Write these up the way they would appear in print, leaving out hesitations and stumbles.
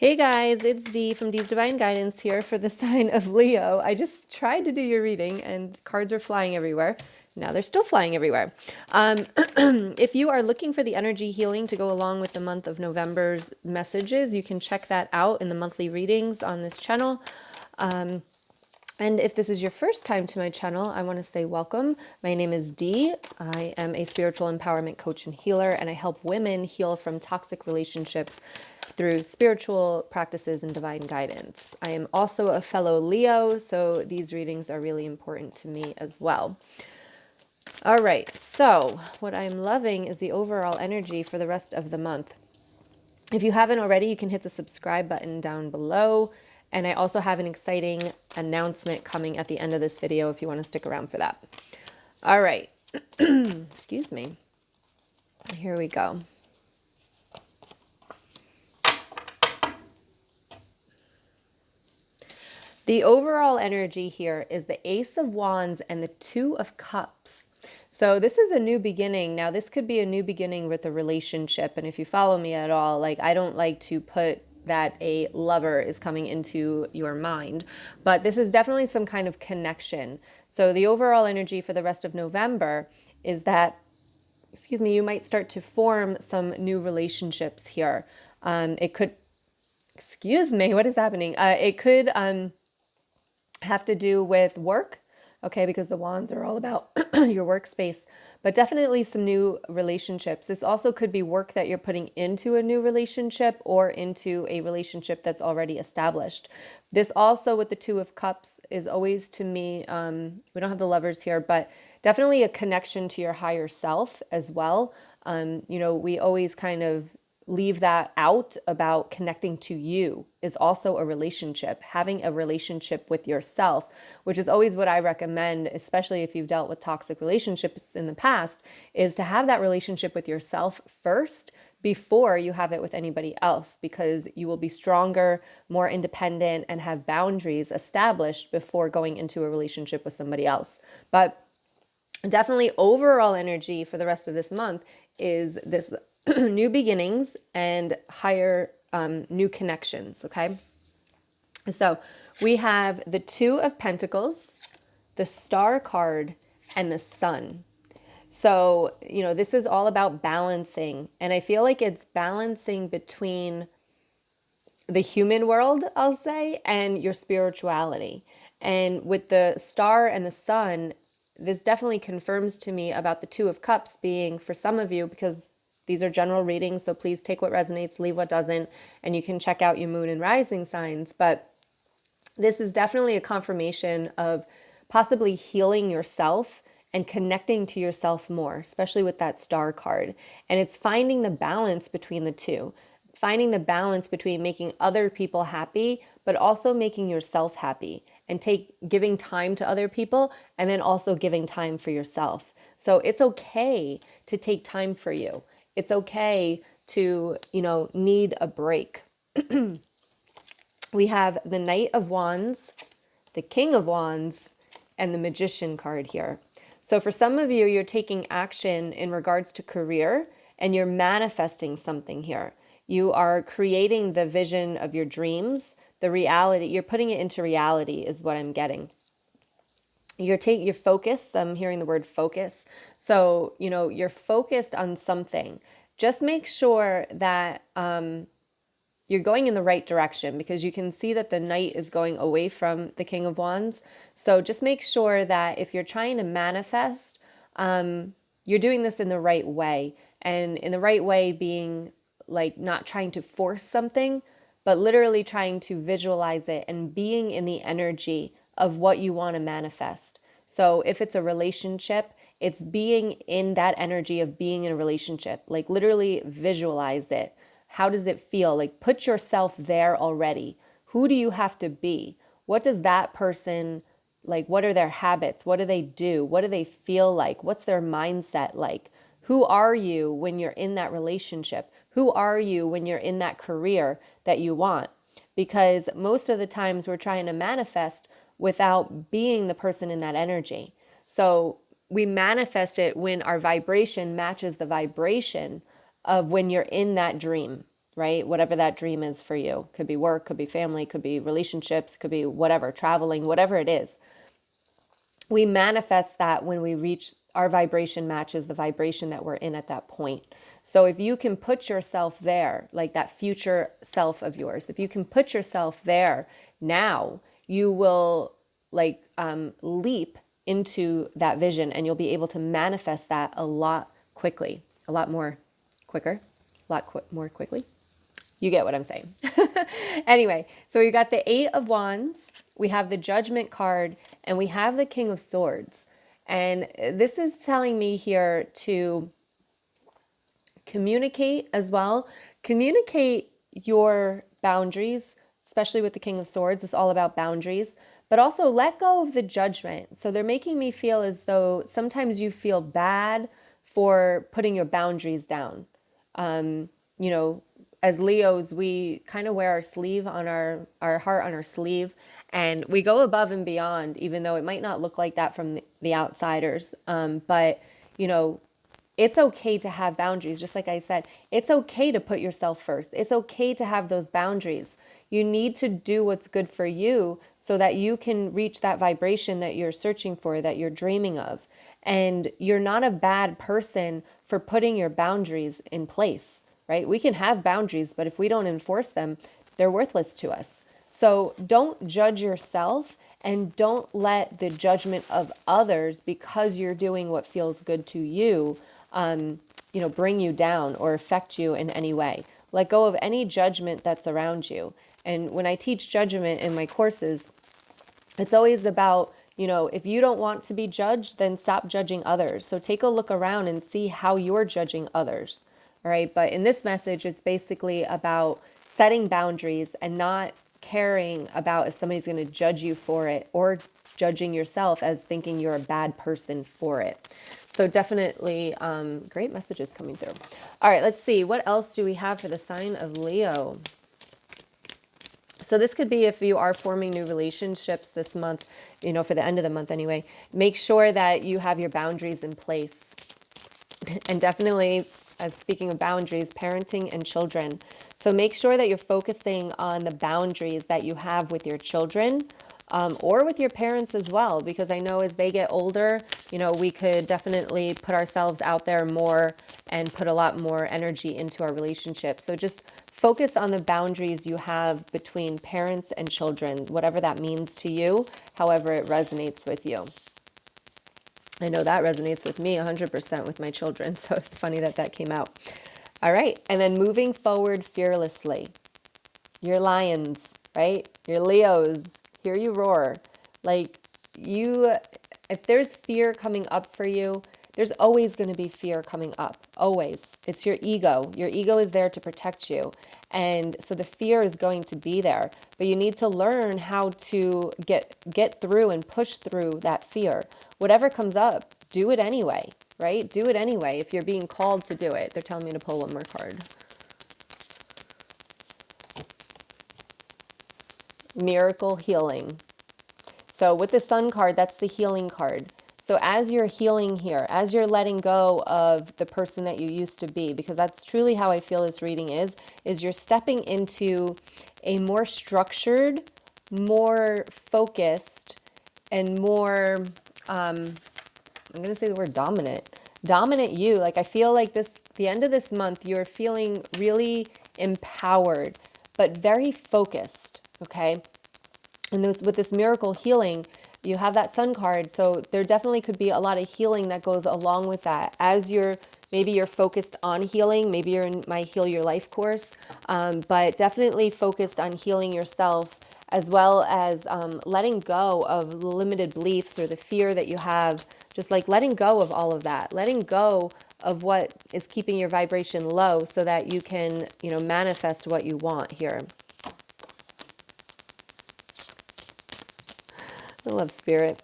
Hey guys, it's Dee from Dee's Divine Guidance here for the sign of Leo. I just tried to do your reading and cards are flying everywhere. Now they're still flying everywhere. If you are looking for the energy healing to go along with the month of November's messages, you can check that out in the monthly readings on this channel. And if this is your first time to my channel, I want to say welcome. My name is Dee. I am a spiritual empowerment coach and healer, and I help women heal from toxic relationships through spiritual practices and divine guidance. I am also a fellow Leo, so these readings are really important to me as well. All right, so what I'm loving is the overall energy for the rest of the month. If you haven't already, you can hit the subscribe button down below. And I also have an exciting announcement coming at the end of this video if you want to stick around for that. All right. Excuse me. Here we go. The overall energy here is the Ace of Wands and the Two of Cups. So this is a new beginning. Now, this could be a new beginning with a relationship. And if you follow me at all, like, I don't like to put that a lover is coming into your mind, but this is definitely some kind of connection. So the overall energy for the rest of November is that, excuse me, you might start to form some new relationships here. It could, excuse me, what is happening? It could have to do with work, okay, because the wands are all about your workspace, but definitely some new relationships. This also could be work that you're putting into a new relationship or into a relationship that's already established. This also with the Two of Cups is always, to me, we don't have the lovers here, but definitely a connection to your higher self as well. We always kind of leave that out about connecting to you is also a relationship, having a relationship with yourself, which is always what I recommend, especially if you've dealt with toxic relationships in the past, is to have that relationship with yourself first before you have it with anybody else, because you will be stronger, more independent, and have boundaries established before going into a relationship with somebody else. But definitely overall energy for the rest of this month is this new beginnings and higher new connections, okay? So we have the Two of Pentacles, the Star card, and the Sun. So, this is all about balancing. And I feel like it's balancing between the human world, I'll say, and your spirituality. And with the Star and the Sun, this definitely confirms to me about the Two of Cups being, for some of you, because these are general readings, so please take what resonates, leave what doesn't, and you can check out your moon and rising signs. But this is definitely a confirmation of possibly healing yourself and connecting to yourself more, especially with that Star card. And it's finding the balance between the two, finding the balance between making other people happy, but also making yourself happy, and giving time to other people, and then also giving time for yourself. So it's okay to take time for you. It's okay to, need a break. We have the Knight of Wands, the King of Wands, and the Magician card here. So for some of you, you're taking action in regards to career, and you're manifesting something here. You are creating the vision of your dreams, the reality. You're putting it into reality is what I'm getting. You're focused. I'm hearing the word focus. So, you're focused on something. Just make sure that you're going in the right direction, because you can see that the Knight is going away from the King of Wands. So just make sure that if you're trying to manifest, you're doing this in the right way. And in the right way being like not trying to force something, but literally trying to visualize it and being in the energy of what you want to manifest. So if it's a relationship, it's being in that energy of being in a relationship, like literally visualize it. How does it feel? Like put yourself there already. Who do you have to be? What does that person, like, what are their habits? What do they do? What do they feel like? What's their mindset like? Who are you when you're in that relationship? Who are you when you're in that career that you want? Because most of the times we're trying to manifest without being the person in that energy. So we manifest it when our vibration matches the vibration of when you're in that dream. right? Whatever that dream is for you. Could be work, could be family, could be relationships, could be whatever, traveling, whatever it is. We manifest that when we reach our vibration matches the vibration that we're in at that point. So if you can put yourself there, like that future self of yours, if you can put yourself there now, you will leap into that vision, and you'll be able to manifest that a lot quickly, a lot more quicker, more quickly. You get what I'm saying. Anyway, so we got the Eight of Wands, we have the Judgment card, and we have the King of Swords. And this is telling me here to communicate as well. Communicate your boundaries, especially with the King of Swords. It's all about boundaries, but also let go of the judgment. So they're making me feel as though sometimes you feel bad for putting your boundaries down. You know, as Leos, we kind of wear our sleeve on our heart on our sleeve, and we go above and beyond, even though it might not look like that from the outsiders. But, you know, it's okay to have boundaries. Just like I said, it's okay to put yourself first. It's okay to have those boundaries. You need to do what's good for you so that you can reach that vibration that you're searching for, that you're dreaming of. And you're not a bad person for putting your boundaries in place, right? We can have boundaries, but if we don't enforce them, they're worthless to us. So don't judge yourself, and don't let the judgment of others, because you're doing what feels good to you, bring you down or affect you in any way. Let go of any judgment that's around you. And when I teach judgment in my courses, it's always about, if you don't want to be judged, then stop judging others. So take a look around and see how you're judging others. All right. But in this message, it's basically about setting boundaries and not caring about if somebody's going to judge you for it, or judging yourself as thinking you're a bad person for it. So definitely great messages coming through. All right, let's see. What else do we have for the sign of Leo? So this could be if you are forming new relationships this month, for the end of the month anyway. Make sure that you have your boundaries in place. And definitely, as speaking of boundaries, parenting and children. So make sure that you're focusing on the boundaries that you have with your children, or with your parents as well, because I know as they get older, we could definitely put ourselves out there more and put a lot more energy into our relationship. So just focus on the boundaries you have between parents and children, whatever that means to you, however it resonates with you. I know that resonates with me 100% with my children, so it's funny that that came out. All right, and then moving forward fearlessly. You're lions, right? You're Leos. Hear you roar. If there's fear coming up for you, there's always going to be fear coming up. Always. It's your ego. Your ego is there to protect you. And so the fear is going to be there. But you need to learn how to get through and push through that fear. Whatever comes up, do it anyway, right? Do it anyway if you're being called to do it. They're telling me to pull one more card. Miracle healing. So with the Sun card, that's the healing card. So as you're healing here, as you're letting go of the person that you used to be, because that's truly how I feel this reading is you're stepping into a more structured, more focused, and more, I'm going to say the word dominant you. Like I feel like the end of this month, you're feeling really empowered, but very focused. Okay. And with this miracle healing, you have that Sun card. So there definitely could be a lot of healing that goes along with that. As maybe you're focused on healing, maybe you're in my Heal Your Life course, but definitely focused on healing yourself, as well as letting go of limited beliefs or the fear that you have, just like letting go of all of that, letting go of what is keeping your vibration low so that you can, manifest what you want here. I love spirit.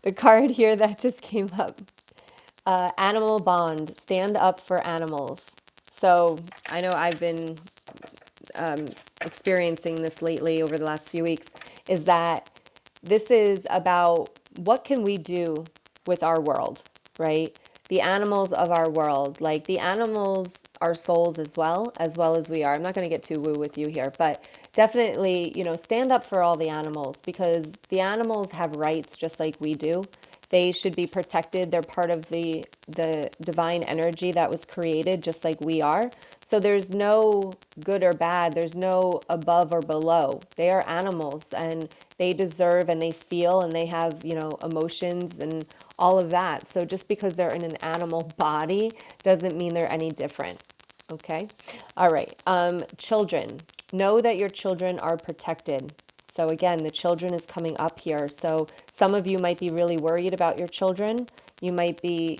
The card here that just came up, animal bond, stand up for animals. So I know I've been experiencing this lately over the last few weeks, is that this is about what can we do with our world, right? The animals of our world, like the animals our souls as well as we are. I'm not going to get too woo with you here, but definitely, stand up for all the animals, because the animals have rights just like we do. They should be protected. They're part of the divine energy that was created just like we are. So there's no good or bad. There's no above or below. They are animals, and they deserve, and they feel, and they have, emotions and all of that. So just because they're in an animal body doesn't mean they're any different. Okay. All right. Children, know that your children are protected. So again, the children is coming up here. So some of you might be really worried about your children. You might be,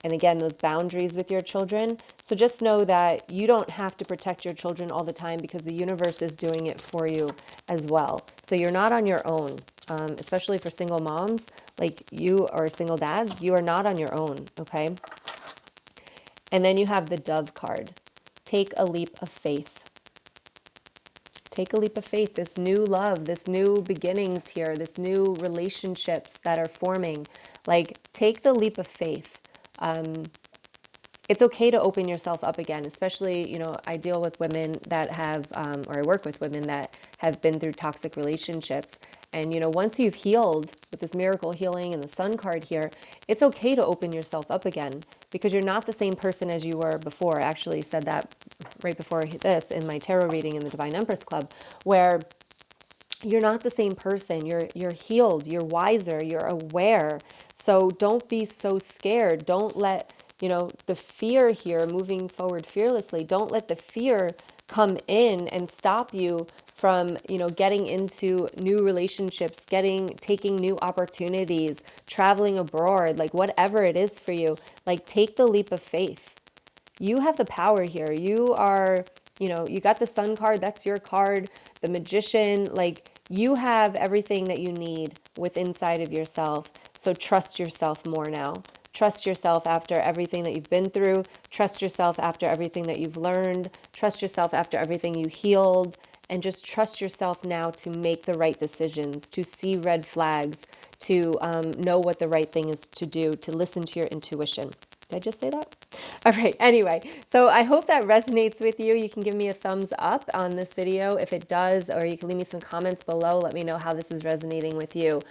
and again, those boundaries with your children. So just know that you don't have to protect your children all the time, because the universe is doing it for you as well. So you're not on your own, especially for single moms like you, or single dads. You are not on your own, okay? And then you have the Dove card. Take a leap of faith. Take a leap of faith. This new love, this new beginnings here, this new relationships that are forming. Like, take the leap of faith. It's okay to open yourself up again, especially, I deal with women that have, or I work with women that have been through toxic relationships. And, once you've healed with this miracle healing and the Sun card here, it's okay to open yourself up again, because you're not the same person as you were before. I actually said that right before this in my tarot reading in the Divine Empress Club, where you're not the same person. You're healed, you're wiser, you're aware. So don't be so scared. Don't let, the fear here, moving forward fearlessly, don't let the fear come in and stop you from, getting into new relationships, taking new opportunities, traveling abroad, like whatever it is for you. Like, take the leap of faith. You have the power here. You are, you got the Sun card. That's your card. The Magician, like, you have everything that you need within inside of yourself. So trust yourself more now. Trust yourself after everything that you've been through. Trust yourself after everything that you've learned. Trust yourself after everything you healed. And just trust yourself now to make the right decisions, to see red flags, to know what the right thing is to do, to listen to your intuition. Did I just say that? All right. Anyway, so I hope that resonates with you. You can give me a thumbs up on this video if it does, or you can leave me some comments below. Let me know how this is resonating with you.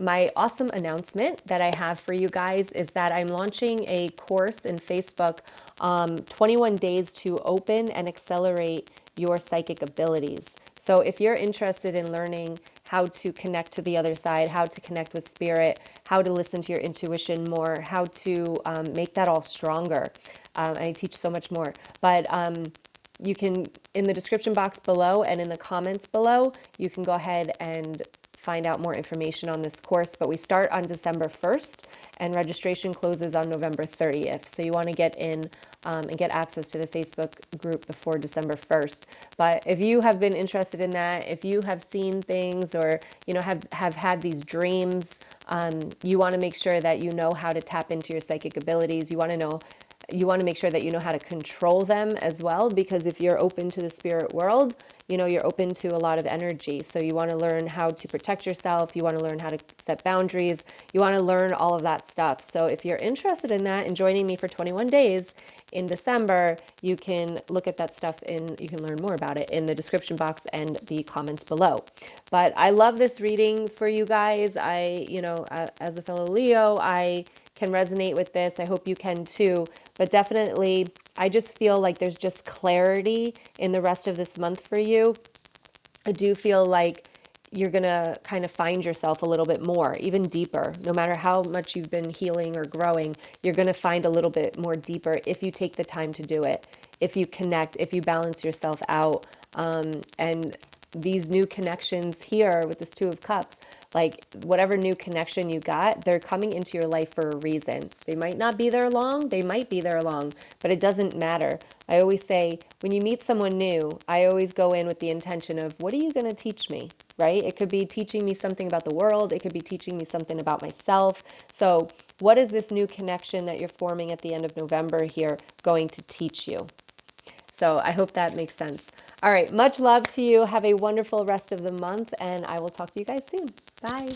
My awesome announcement that I have for you guys is that I'm launching a course in Facebook, 21 days to open and accelerate your psychic abilities. So if you're interested in learning how to connect to the other side, how to connect with spirit, how to listen to your intuition more, how to make that all stronger, I teach so much more. But you can, in the description box below and in the comments below, you can go ahead and find out more information on this course. But we start on December 1st and registration closes on November 30th. So you want to get in and get access to the Facebook group before December 1st. But if you have been interested in that, if you have seen things, or have had these dreams, you want to make sure that you know how to tap into your psychic abilities. You want to make sure that you know how to control them as well, because if you're open to the spirit world, you're open to a lot of energy. So you want to learn how to protect yourself. You want to learn how to set boundaries. You want to learn all of that stuff. So if you're interested in that and joining me for 21 days in December, you can look at that stuff you can learn more about it in the description box and the comments below. But I love this reading for you guys. As a fellow Leo, I can resonate with this. I hope you can too. But definitely, I just feel like there's just clarity in the rest of this month for you. I do feel like you're going to kind of find yourself a little bit more, even deeper. No matter how much you've been healing or growing, you're going to find a little bit more deeper if you take the time to do it, if you connect, if you balance yourself out. And these new connections here with this Two of Cups, like whatever new connection you got, they're coming into your life for a reason. They might not be there long, they might be there long, but it doesn't matter. I always say, when you meet someone new, I always go in with the intention of, what are you going to teach me, right? It could be teaching me something about the world. It could be teaching me something about myself. So what is this new connection that you're forming at the end of November here going to teach you? So I hope that makes sense. All right, much love to you. Have a wonderful rest of the month, and I will talk to you guys soon. Bye.